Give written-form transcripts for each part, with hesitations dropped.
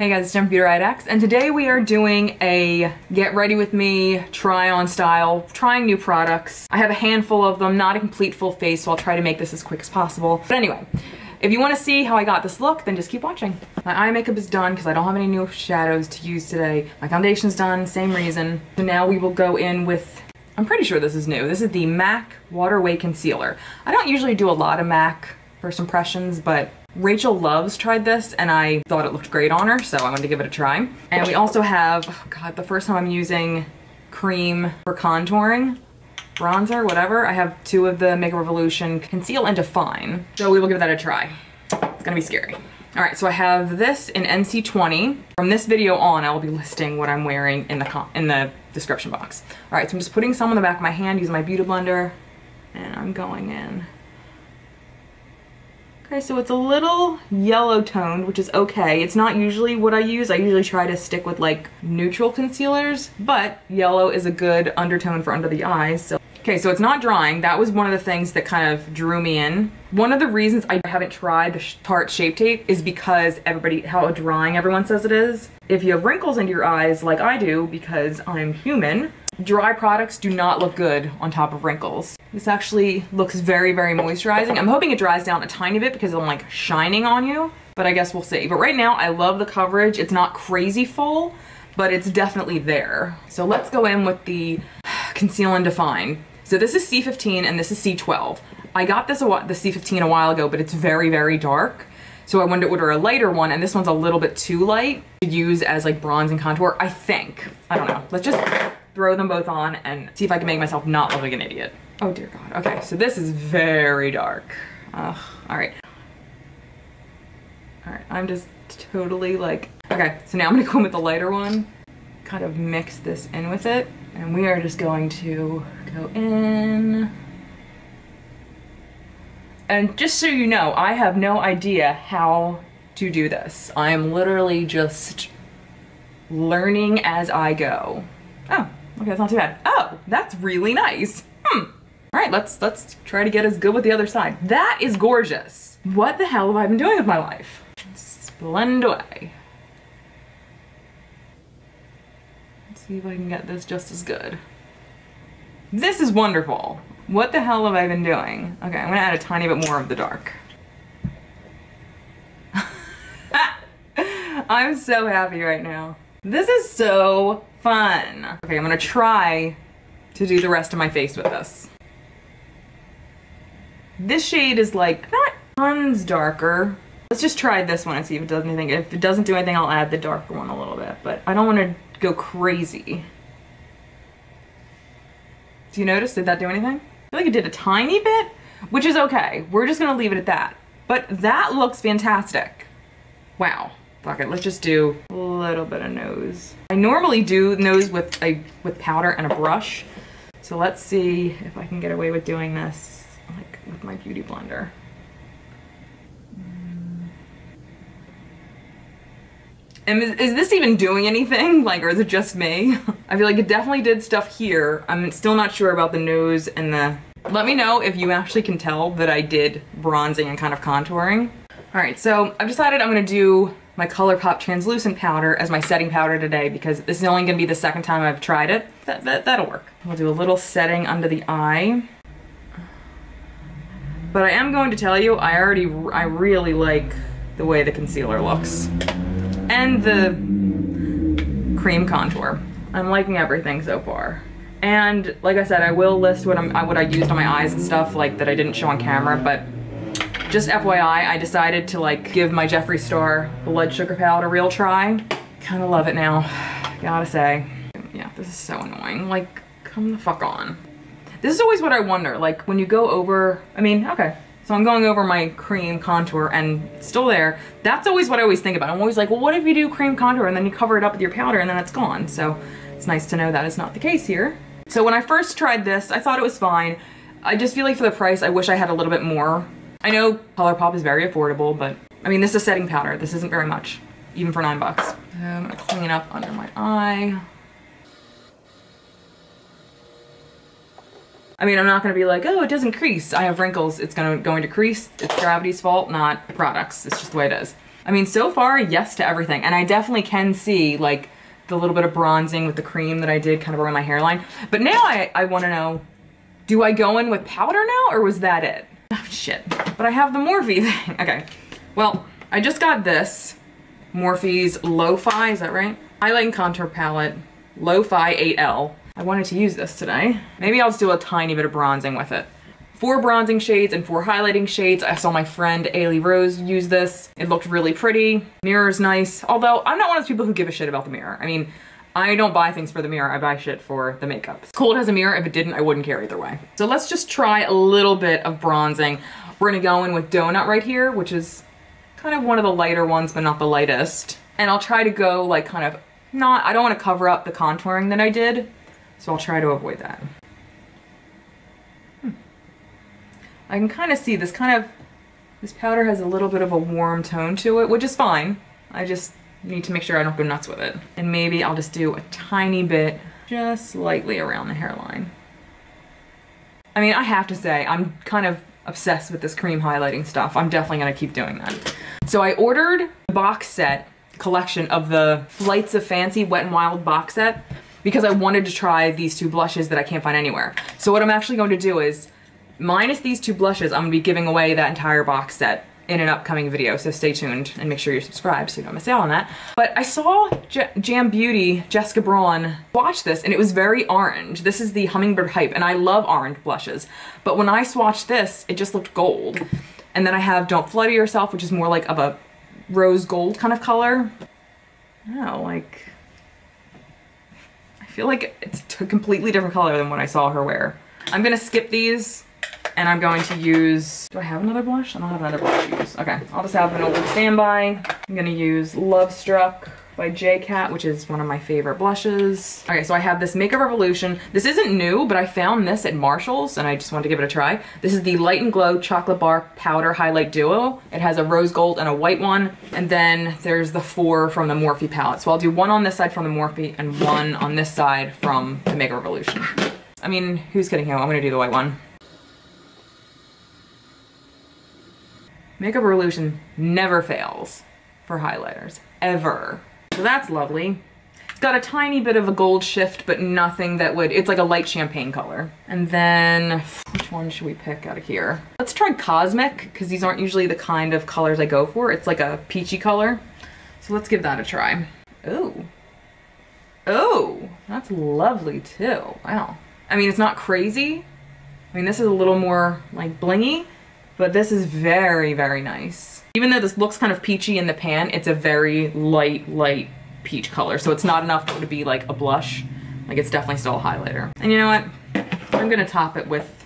Hey guys, it's Beauty X, and today we are doing a get ready with me, try on style, trying new products. I have a handful of them, not a complete full face, so I'll try to make this as quick as possible. But anyway, if you want to see how I got this look, then just keep watching. My eye makeup is done because I don't have any new shadows to use today. My foundation's done, same reason. So now we will go in with, I'm pretty sure this is new. This is the M.A.C Water Weight Concealer. I don't usually do a lot of M.A.C first impressions, but Rachel Loves tried this and I thought it looked great on her, so I wanted to give it a try. And we also have, oh God, the first time I'm using cream for contouring, bronzer, whatever. I have two of the Makeup Revolution Conceal and Define, so we will give that a try. It's gonna be scary. All right, so I have this in NC20. From this video on, I will be listing what I'm wearing in the description box. All right, so I'm just putting some on the back of my hand using my Beauty Blender, and I'm going in. Okay, so it's a little yellow toned, which is okay. It's not usually what I use. I usually try to stick with like neutral concealers, but yellow is a good undertone for under the eyes. So, okay, so it's not drying. That was one of the things that kind of drew me in. One of the reasons I haven't tried the Tarte Shape Tape is because how drying everyone says it is. If you have wrinkles under your eyes like I do, because I'm human, dry products do not look good on top of wrinkles. This actually looks very, very moisturizing. I'm hoping it dries down a tiny bit because I'm like shining on you, but I guess we'll see. But right now, I love the coverage. It's not crazy full, but it's definitely there. So let's go in with the Conceal and Define. So this is C15 and this is C12. I got the C15 a while ago, but it's very, very dark. So I wanted to order a lighter one, and this one's a little bit too light to use as like bronze and contour, I think. I don't know. Let's just throw them both on and see if I can make myself not look like an idiot. Oh dear God. Okay, so this is very dark. All right. All right, I'm just totally like, okay, so now I'm gonna go in with the lighter one, kind of mix this in with it, and we are just going to go in. And just so you know, I have no idea how to do this. I am literally just learning as I go. Oh, okay, that's not too bad. Oh, that's really nice. All right, let's try to get as good with the other side. That is gorgeous. What the hell have I been doing with my life? Let's blend away. Let's see if I can get this just as good. This is wonderful. What the hell have I been doing? Okay, I'm gonna add a tiny bit more of the dark. I'm so happy right now. This is so fun. Okay, I'm gonna try to do the rest of my face with this. This shade is like not tons darker. Let's just try this one and see if it does anything. If it doesn't do anything, I'll add the darker one a little bit, but I don't want to go crazy. Do you notice? Did that do anything? I feel like it did a tiny bit, which is okay. We're just gonna leave it at that. But that looks fantastic. Wow. Fuck it, let's just do a little bit of nose. I normally do nose with powder and a brush. So let's see if I can get away with doing this like with my Beauty Blender. And is this even doing anything? Like, or is it just me? I feel like it definitely did stuff here. I'm still not sure about the nose and the... Let me know if you actually can tell that I did bronzing and kind of contouring. All right, so I've decided I'm gonna do my Colourpop translucent powder as my setting powder today because this is only gonna be the second time I've tried it. That'll work. We'll do a little setting under the eye. But I am going to tell you, I really like the way the concealer looks. And the cream contour. I'm liking everything so far. And like I said, I will list what I used on my eyes and stuff like that I didn't show on camera, but just FYI, I decided to like give my Jeffree Star Blood Sugar Palette a real try. Kinda love it now, gotta say. Yeah, this is so annoying. Like, come the fuck on. This is always what I wonder, like when you go over, I mean, okay. So I'm going over my cream contour and it's still there. That's always what I always think about. I'm always like, well, what if you do cream contour and then you cover it up with your powder and then it's gone? So it's nice to know that is not the case here. So when I first tried this, I thought it was fine. I just feel like for the price, I wish I had a little bit more. I know Colourpop is very affordable, but I mean, this is setting powder. This isn't very much, even for $9. I'm gonna clean up under my eye. I mean, I'm not gonna be like, oh, it doesn't crease. I have wrinkles. It's going to crease. It's gravity's fault, not the products. It's just the way it is. I mean, so far, yes to everything. And I definitely can see like the little bit of bronzing with the cream that I did kind of around my hairline. But now I want to know, do I go in with powder now or was that it? Oh, shit. But I have the Morphe thing. Okay. Well, I just got this Morphe's Lo-Fi, is that right? Highlight and contour palette, Lo-Fi 8L. I wanted to use this today. Maybe I'll just do a tiny bit of bronzing with it. 4 bronzing shades and 4 highlighting shades. I saw my friend Ailey Rose use this. It looked really pretty. Mirror's nice. Although I'm not one of those people who give a shit about the mirror. I mean, I don't buy things for the mirror. I buy shit for the makeup. It's cool it has a mirror. If it didn't, I wouldn't care either way. So let's just try a little bit of bronzing. We're gonna go in with Donut right here, which is kind of one of the lighter ones, but not the lightest. And I'll try to go like kind of not, I don't want to cover up the contouring that I did. So I'll try to avoid that. I can kind of see this this powder has a little bit of a warm tone to it, which is fine. I just need to make sure I don't go nuts with it. And maybe I'll just do a tiny bit, just slightly around the hairline. I mean, I have to say, I'm kind of obsessed with this cream highlighting stuff. I'm definitely gonna keep doing that. So I ordered a box set collection of the Flights of Fancy Wet n Wild box set because I wanted to try these 2 blushes that I can't find anywhere. So what I'm actually going to do is, minus these 2 blushes, I'm gonna be giving away that entire box set in an upcoming video, so stay tuned and make sure you're subscribed so you don't miss out on that. But I saw Jam Beauty, Jessica Braun, watch this and it was very orange. This is the Hummingbird Hype and I love orange blushes. But when I swatched this, it just looked gold. And then I have Don't Flutter Yourself, which is more like of a rose gold kind of color. Oh, like, I feel like it's a completely different color than what I saw her wear. I'm gonna skip these. And I'm going to use, do I have another blush? I don't have another blush to use. Okay, I'll just have an old standby. I'm gonna use Love Struck by J-Cat, which is one of my favorite blushes. Okay, so I have this Makeup Revolution. This isn't new, but I found this at Marshall's and I just wanted to give it a try. This is the Light and Glow Chocolate Bar Powder Highlight Duo. It has a rose gold and a white one. And then there's the 4 from the Morphe palette. So I'll do 1 on this side from the Morphe and 1 on this side from the Makeup Revolution. I mean, who's kidding who? I'm gonna do the white one. Makeup Revolution never fails for highlighters, ever. So that's lovely. It's got a tiny bit of a gold shift, but nothing that would, it's like a light champagne color. And then, which one should we pick out of here? Let's try Cosmic, because these aren't usually the kind of colors I go for. It's like a peachy color. So let's give that a try. Ooh. Oh, that's lovely too. Wow. I mean, it's not crazy. I mean, this is a little more like blingy. But this is very, very nice. Even though this looks kind of peachy in the pan, it's a very light peach color. So it's not enough to be like a blush. Like it's definitely still a highlighter. And you know what? I'm gonna top it with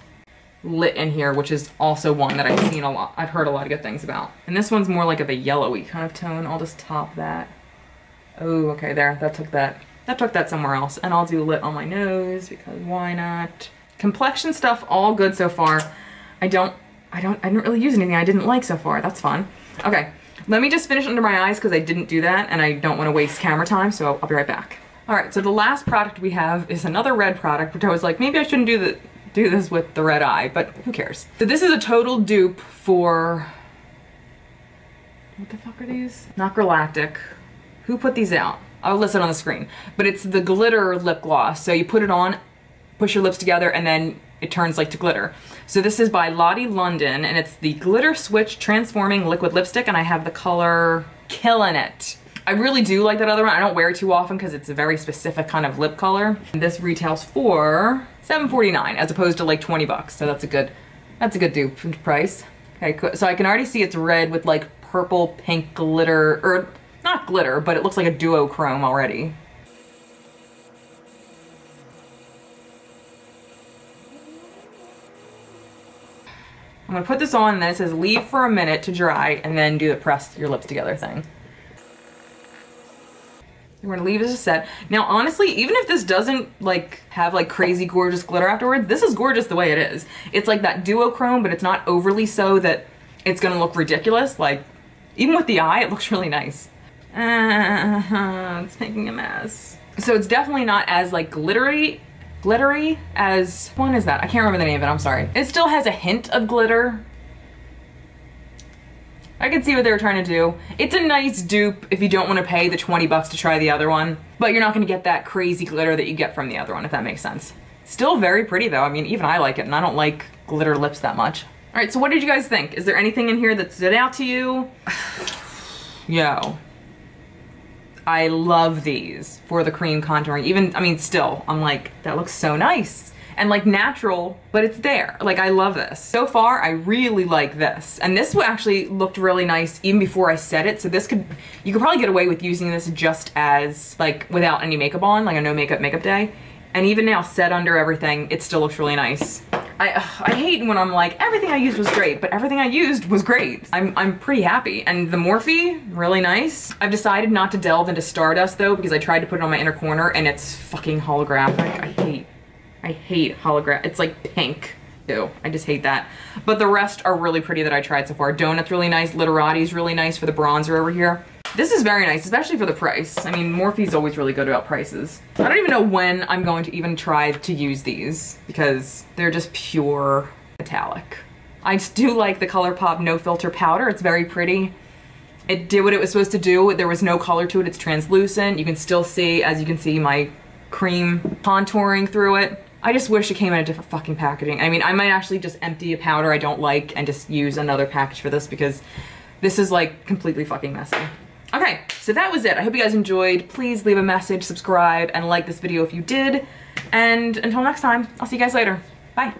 Lit in here, which is also one that I've seen a lot. I've heard a lot of good things about. And this one's more like of a yellowy kind of tone. I'll just top that. Oh, okay, there, that took that somewhere else. And I'll do Lit on my nose because why not? Complexion stuff, all good so far. I didn't really use anything I didn't like so far. That's fun. Okay, let me just finish under my eyes because I didn't do that and I don't want to waste camera time, so I'll be right back. All right, so the last product we have is another red product, which I was like, maybe I shouldn't do this with the red eye, but who cares? So this is a total dupe for, what the fuck are these? Not Galactic. Who put these out? I'll list it on the screen. But it's the glitter lip gloss. So you put it on, push your lips together, and then it turns like to glitter. So this is by Lottie London, and it's the Glitter Switch Transforming Liquid Lipstick, and I have the color Killin' It. I really do like that other one. I don't wear it too often because it's a very specific kind of lip color. And this retails for $7.49 as opposed to like 20 bucks. So that's a good dupe price. Okay, so I can already see it's red with like purple pink glitter, or not glitter, but it looks like a duochrome already. I'm gonna put this on and then it says leave for a minute to dry and then do the press your lips together thing. We're gonna leave this a set. Now honestly, even if this doesn't like have like crazy gorgeous glitter afterwards, this is gorgeous the way it is. It's like that duochrome, but it's not overly so that it's gonna look ridiculous. Like, even with the eye, it looks really nice. It's making a mess. So it's definitely not as like glittery as, one is that? I can't remember the name of it, I'm sorry. It still has a hint of glitter. I can see what they were trying to do. It's a nice dupe if you don't want to pay the 20 bucks to try the other one, but you're not going to get that crazy glitter that you get from the other one, if that makes sense. Still very pretty though. I mean, even I like it, and I don't like glitter lips that much. All right, so what did you guys think? Is there anything in here that stood out to you? Yo. I love these for the cream contouring. Even, I mean, still, I'm like, that looks so nice. And like natural, but it's there. Like, I love this. So far, I really like this. And this actually looked really nice even before I set it. So this you could probably get away with using this just as, like, without any makeup on, like a no makeup day. And even now, set under everything, it still looks really nice. I hate when I'm like, everything I used was great, but everything I used was great. I'm pretty happy. And the Morphe, really nice. I've decided not to delve into Stardust though, because I tried to put it on my inner corner and it's fucking holographic. I hate hologram. It's like pink. Ew, I just hate that. But the rest are really pretty that I tried so far. Donut's really nice. Literati's really nice for the bronzer over here. This is very nice, especially for the price. I mean, Morphe's always really good about prices. I don't even know when I'm going to even try to use these because they're just pure metallic. I just do like the Colourpop No Filter powder. It's very pretty. It did what it was supposed to do. There was no color to it. It's translucent. You can still see, as you can see, my cream contouring through it. I just wish it came in a different fucking packaging. I mean, I might actually just empty a powder I don't like and just use another package for this because this is like completely fucking messy. Okay, so that was it. I hope you guys enjoyed. Please leave a message, subscribe, and like this video if you did. And until next time, I'll see you guys later. Bye.